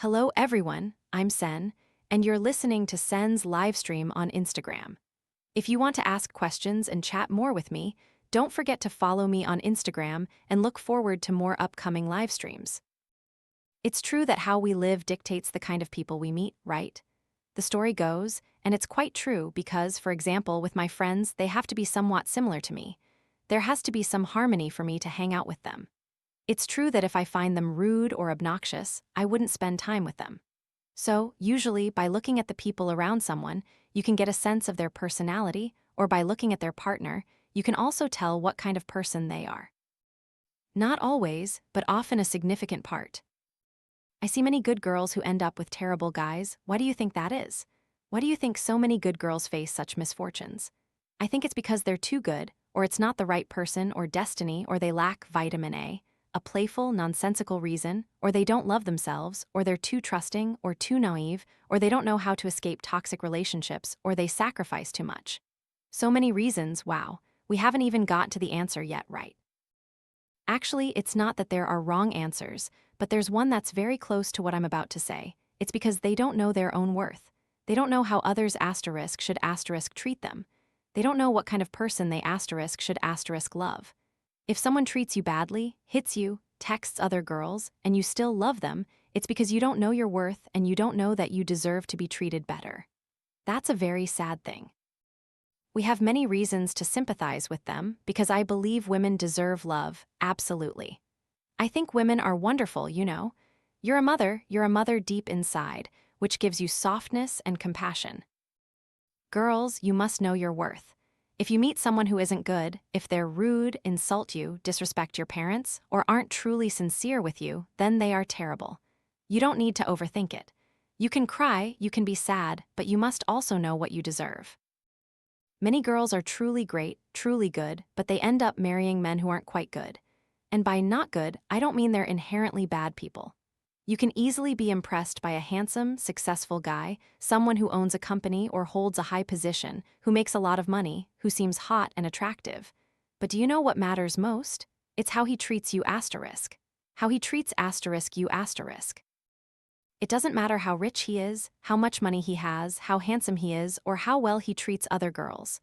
Hello everyone, I'm Sen, and you're listening to Sen's live stream on Instagram. If you want to ask questions and chat more with me, don't forget to follow me on Instagram and look forward to more upcoming live streams. It's true that how we live dictates the kind of people we meet, right? The story goes, and it's quite true because, for example, with my friends, they have to be somewhat similar to me. There has to be some harmony for me to hang out with them. It's true that if I find them rude or obnoxious, I wouldn't spend time with them. So, usually, by looking at the people around someone, you can get a sense of their personality, or by looking at their partner, you can also tell what kind of person they are. Not always, but often a significant part. I see many good girls who end up with terrible guys. Why do you think that is? Why do you think so many good girls face such misfortunes? I think it's because they're too good, or it's not the right person or destiny, or they lack vitamin A playful, nonsensical reason, or they don't love themselves, or they're too trusting, or too naive, or they don't know how to escape toxic relationships, or they sacrifice too much. So many reasons, wow, we haven't even got to the answer yet, right? Actually, it's not that there are wrong answers, but there's one that's very close to what I'm about to say. It's because they don't know their own worth. They don't know how others should treat them. They don't know what kind of person they should love. If someone treats you badly, hits you, texts other girls, and you still love them, it's because you don't know your worth and you don't know that you deserve to be treated better. That's a very sad thing. We have many reasons to sympathize with them because I believe women deserve love, absolutely. I think women are wonderful, you know. You're a mother deep inside, which gives you softness and compassion. Girls, you must know your worth. If you meet someone who isn't good, if they're rude, insult you, disrespect your parents, or aren't truly sincere with you, then they are terrible. You don't need to overthink it. You can cry, you can be sad, but you must also know what you deserve. Many girls are truly great, truly good, but they end up marrying men who aren't quite good. And by not good, I don't mean they're inherently bad people. You can easily be impressed by a handsome, successful guy, someone who owns a company or holds a high position, who makes a lot of money, who seems hot and attractive. But do you know what matters most? It's how he treats you asterisk. How he treats asterisk you asterisk. It doesn't matter how rich he is, how much money he has, how handsome he is, or how well he treats other girls.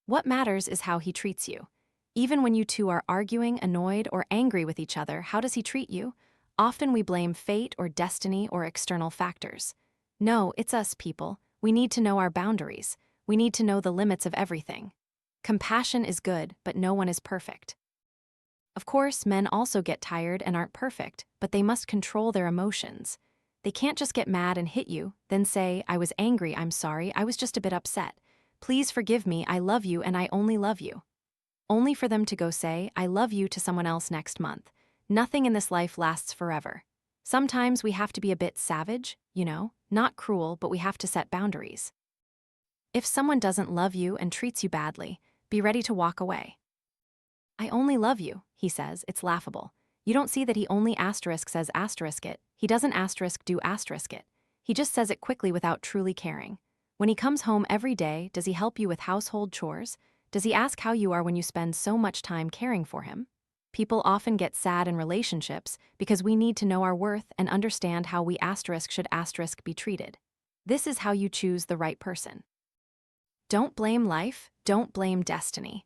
What matters is how he treats you. Even when you two are arguing, annoyed, or angry with each other, how does he treat you? Often we blame fate or destiny or external factors. No, it's us people. We need to know our boundaries. We need to know the limits of everything. Compassion is good, but no one is perfect. Of course, men also get tired and aren't perfect, but they must control their emotions. They can't just get mad and hit you, then say, "I was angry, I'm sorry, I was just a bit upset. Please forgive me, I love you and I only love you." Only for them to go say, "I love you" to someone else next month. Nothing in this life lasts forever. Sometimes we have to be a bit savage, you know, not cruel, but we have to set boundaries. If someone doesn't love you and treats you badly, be ready to walk away. "I only love you," he says, it's laughable. You don't see that he only asterisk says asterisk it, he doesn't asterisk do asterisk it. He just says it quickly without truly caring. When he comes home every day, does he help you with household chores? Does he ask how you are when you spend so much time caring for him? People often get sad in relationships because we need to know our worth and understand how we should be treated. This is how you choose the right person. Don't blame life, don't blame destiny.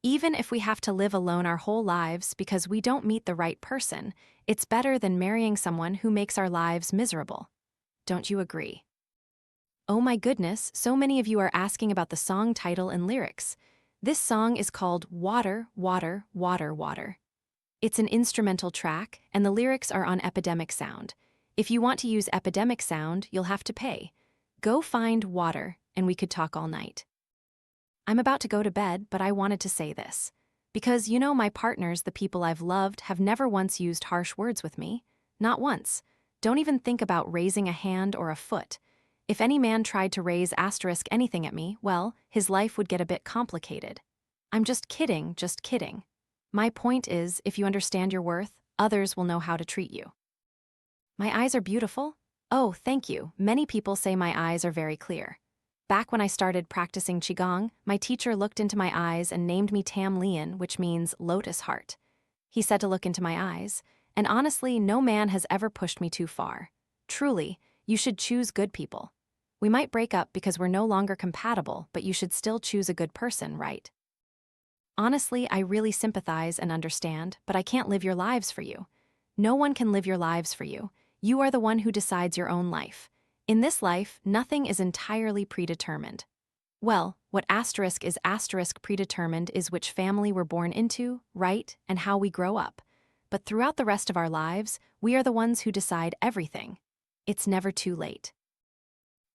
Even if we have to live alone our whole lives because we don't meet the right person, it's better than marrying someone who makes our lives miserable. Don't you agree? Oh my goodness, so many of you are asking about the song title and lyrics. This song is called Water, Water, Water, Water. It's an instrumental track, and the lyrics are on Epidemic Sound. If you want to use Epidemic Sound, you'll have to pay. Go find Water, and we could talk all night. I'm about to go to bed, but I wanted to say this. Because, you know, my partners, the people I've loved, have never once used harsh words with me. Not once. Don't even think about raising a hand or a foot. If any man tried to raise asterisk anything at me, well, his life would get a bit complicated. I'm just kidding, just kidding. My point is, if you understand your worth, others will know how to treat you. My eyes are beautiful? Oh, thank you. Many people say my eyes are very clear. Back when I started practicing Qigong, my teacher looked into my eyes and named me Tam Lian, which means lotus heart. He said to look into my eyes, and honestly, no man has ever pushed me too far. Truly, you should choose good people. We might break up because we're no longer compatible, but you should still choose a good person, right? Honestly, I really sympathize and understand, but I can't live your lives for you. No one can live your lives for you. You are the one who decides your own life. In this life, nothing is entirely predetermined. Well, what asterisk is asterisk predetermined is which family we're born into, right, and how we grow up. But throughout the rest of our lives, we are the ones who decide everything. It's never too late.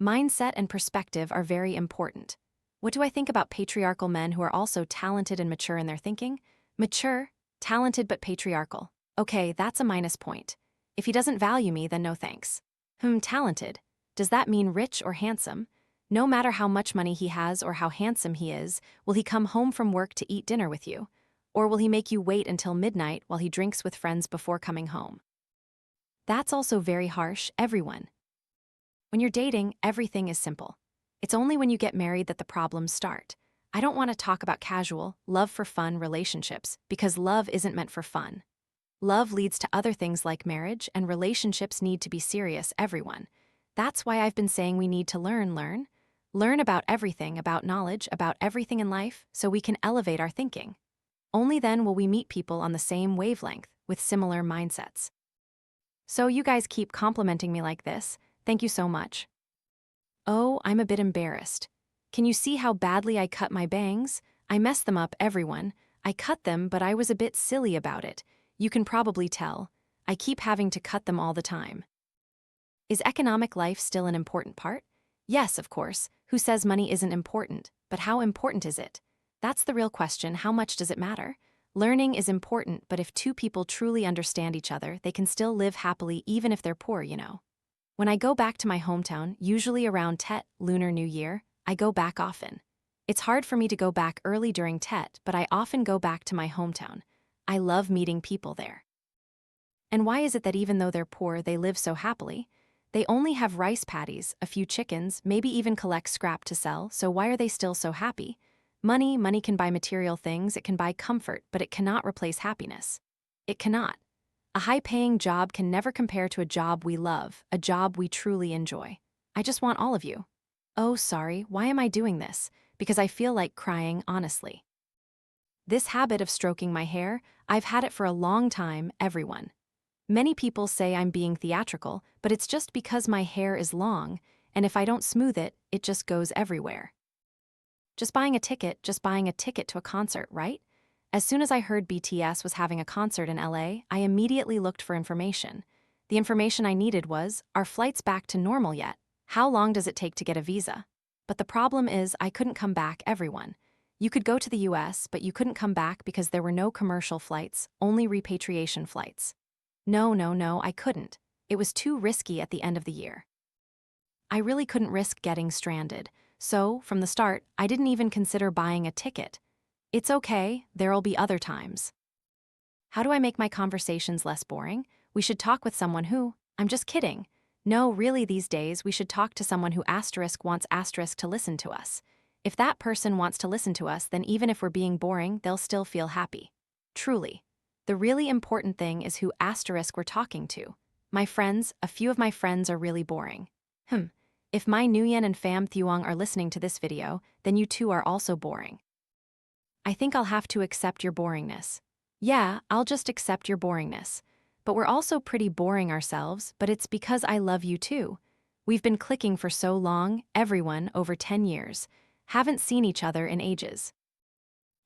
Mindset and perspective are very important. What do I think about patriarchal men who are also talented and mature in their thinking? Mature, talented but patriarchal. Okay, that's a minus point. If he doesn't value me, then no thanks. Talented. Does that mean rich or handsome? No matter how much money he has or how handsome he is, will he come home from work to eat dinner with you? Or will he make you wait until midnight while he drinks with friends before coming home? That's also very harsh, everyone. When you're dating, everything is simple. It's only when you get married that the problems start. I don't want to talk about casual, love for fun relationships, because love isn't meant for fun. Love leads to other things like marriage, and relationships need to be serious, everyone. That's why I've been saying we need to learn about everything, about knowledge, about everything in life, so we can elevate our thinking. Only then will we meet people on the same wavelength, with similar mindsets. So you guys keep complimenting me like this. Thank you so much. Oh, I'm a bit embarrassed. Can you see how badly I cut my bangs? I messed them up, everyone. I cut them, but I was a bit silly about it. You can probably tell. I keep having to cut them all the time. Is economic life still an important part? Yes, of course. Who says money isn't important? But how important is it? That's the real question. How much does it matter? Learning is important, but if two people truly understand each other, they can still live happily even if they're poor, you know. When I go back to my hometown, usually around Tet, Lunar New Year, I go back often. It's hard for me to go back early during Tet, but I often go back to my hometown. I love meeting people there. And why is it that even though they're poor, they live so happily? They only have rice paddies, a few chickens, maybe even collect scrap to sell, so why are they still so happy? Money can buy material things, it can buy comfort, but it cannot replace happiness. It cannot. A high-paying job can never compare to a job we love, a job we truly enjoy. I just want all of you. Oh, sorry, why am I doing this? Because I feel like crying, honestly. This habit of stroking my hair, I've had it for a long time, everyone. Many people say I'm being theatrical, but it's just because my hair is long, and if I don't smooth it, it just goes everywhere. Just buying a ticket to a concert, right? As soon as I heard BTS was having a concert in LA, I immediately looked for information. The information I needed was, are flights back to normal yet? How long does it take to get a visa? But the problem is I couldn't come back, everyone. You could go to the US, but you couldn't come back because there were no commercial flights, only repatriation flights. No, I couldn't. It was too risky at the end of the year. I really couldn't risk getting stranded, so, from the start, I didn't even consider buying a ticket. It's okay, there'll be other times. How do I make my conversations less boring? We should talk with someone who, I'm just kidding. No, really these days, we should talk to someone who wants to listen to us. If that person wants to listen to us, then even if we're being boring, they'll still feel happy. Truly. The really important thing is who we're talking to. My friends, a few of my friends are really boring. If my Nguyen and Pham Thuong are listening to this video, then you two are also boring. I think I'll have to accept your boringness. Yeah, I'll just accept your boringness. But we're also pretty boring ourselves, but it's because I love you too. We've been clicking for so long, everyone, over 10 years. Haven't seen each other in ages.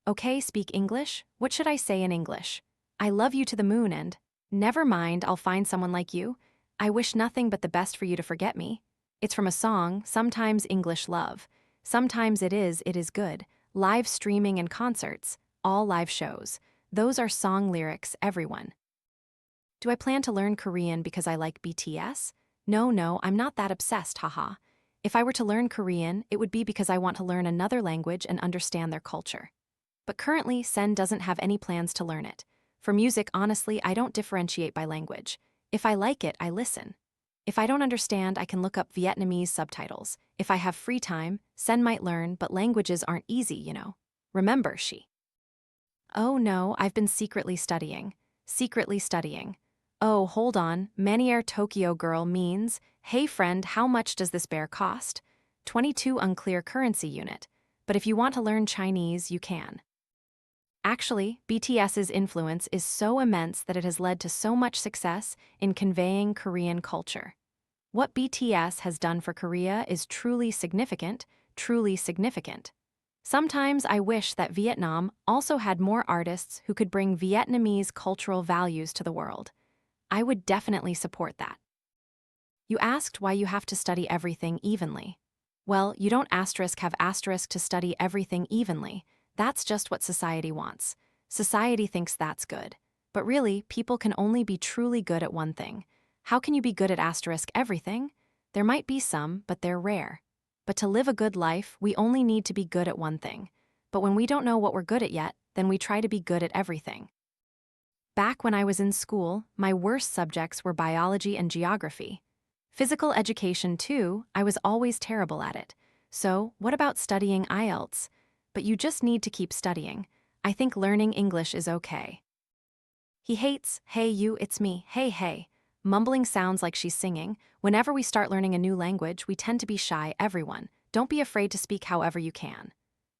Okay, speak English? What should I say in English? I love you to the moon and, never mind, I'll find someone like you. I wish nothing but the best for you to forget me. It's from a song, Sometimes English Love. Sometimes it is good. Live streaming and concerts, all live shows. Those are song lyrics, everyone. Do I plan to learn Korean because I like BTS? No, I'm not that obsessed, haha. If I were to learn Korean, it would be because I want to learn another language and understand their culture. But currently, Sen doesn't have any plans to learn it. For music, honestly, I don't differentiate by language. If I like it, I listen. If I don't understand, I can look up Vietnamese subtitles. If I have free time, Sen might learn, but languages aren't easy, you know. Remember, she. Oh no, I've been secretly studying. Oh, hold on, Manier Tokyo girl means, hey friend, how much does this bear cost? 22 unclear currency unit. But if you want to learn Chinese, you can. Actually, BTS's influence is so immense that it has led to so much success in conveying Korean culture. What BTS has done for Korea is truly significant, truly significant. Sometimes I wish that Vietnam also had more artists who could bring Vietnamese cultural values to the world. I would definitely support that. You asked why you have to study everything evenly. Well, you don't have asterisk to study everything evenly. That's just what society wants. Society thinks that's good. But really, people can only be truly good at one thing. How can you be good at asterisk everything? There might be some, but they're rare. But to live a good life, we only need to be good at one thing. But when we don't know what we're good at yet, then we try to be good at everything. Back when I was in school, my worst subjects were biology and geography. Physical education, too, I was always terrible at it. So, what about studying IELTS? But you just need to keep studying. I think learning English is okay. He hates, hey you, it's me, hey hey. Mumbling sounds like she's singing. Whenever we start learning a new language, we tend to be shy, everyone. Don't be afraid to speak however you can.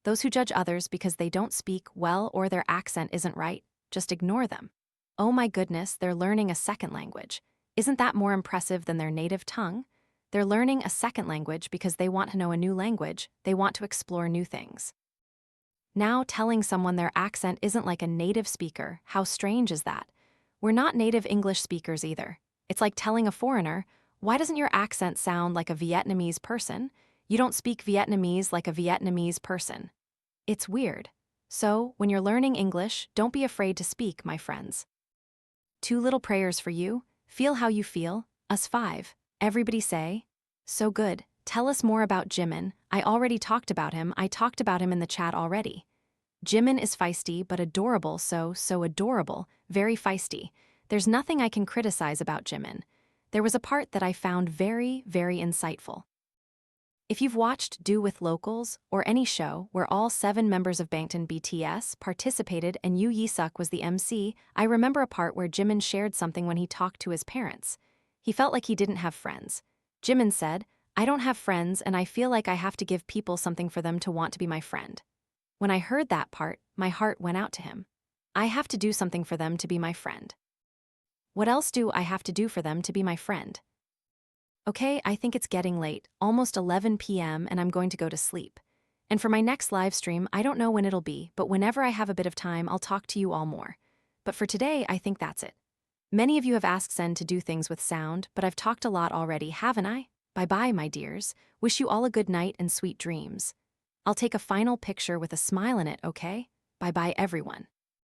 Those who judge others because they don't speak well or their accent isn't right, just ignore them. Oh my goodness, they're learning a second language. Isn't that more impressive than their native tongue? They're learning a second language because they want to know a new language, they want to explore new things. Now telling someone their accent isn't like a native speaker, how strange is that? We're not native English speakers either. It's like telling a foreigner, why doesn't your accent sound like a Vietnamese person? You don't speak Vietnamese like a Vietnamese person. It's weird. So, when you're learning English, don't be afraid to speak, my friends. 2 little prayers for you. Feel how you feel. Us 5. Everybody say, so good. Tell us more about Jimin. I already talked about him. I talked about him in the chat already. Jimin is feisty but adorable, so adorable, very feisty. There's nothing I can criticize about Jimin. There was a part that I found very, very insightful. If you've watched Do With Locals, or any show where all 7 members of Bangtan BTS participated and Yoo Yi-suk was the MC, I remember a part where Jimin shared something when he talked to his parents. He felt like he didn't have friends. Jimin said, I don't have friends and I feel like I have to give people something for them to want to be my friend. When I heard that part, my heart went out to him. I have to do something for them to be my friend. What else do I have to do for them to be my friend? Okay, I think it's getting late, almost 11 p.m., and I'm going to go to sleep. And for my next live stream, I don't know when it'll be, but whenever I have a bit of time, I'll talk to you all more. But for today, I think that's it. Many of you have asked Sen to do things with sound, but I've talked a lot already, haven't I? Bye-bye, my dears. Wish you all a good night and sweet dreams. I'll take a final picture with a smile in it, okay? Bye-bye, everyone.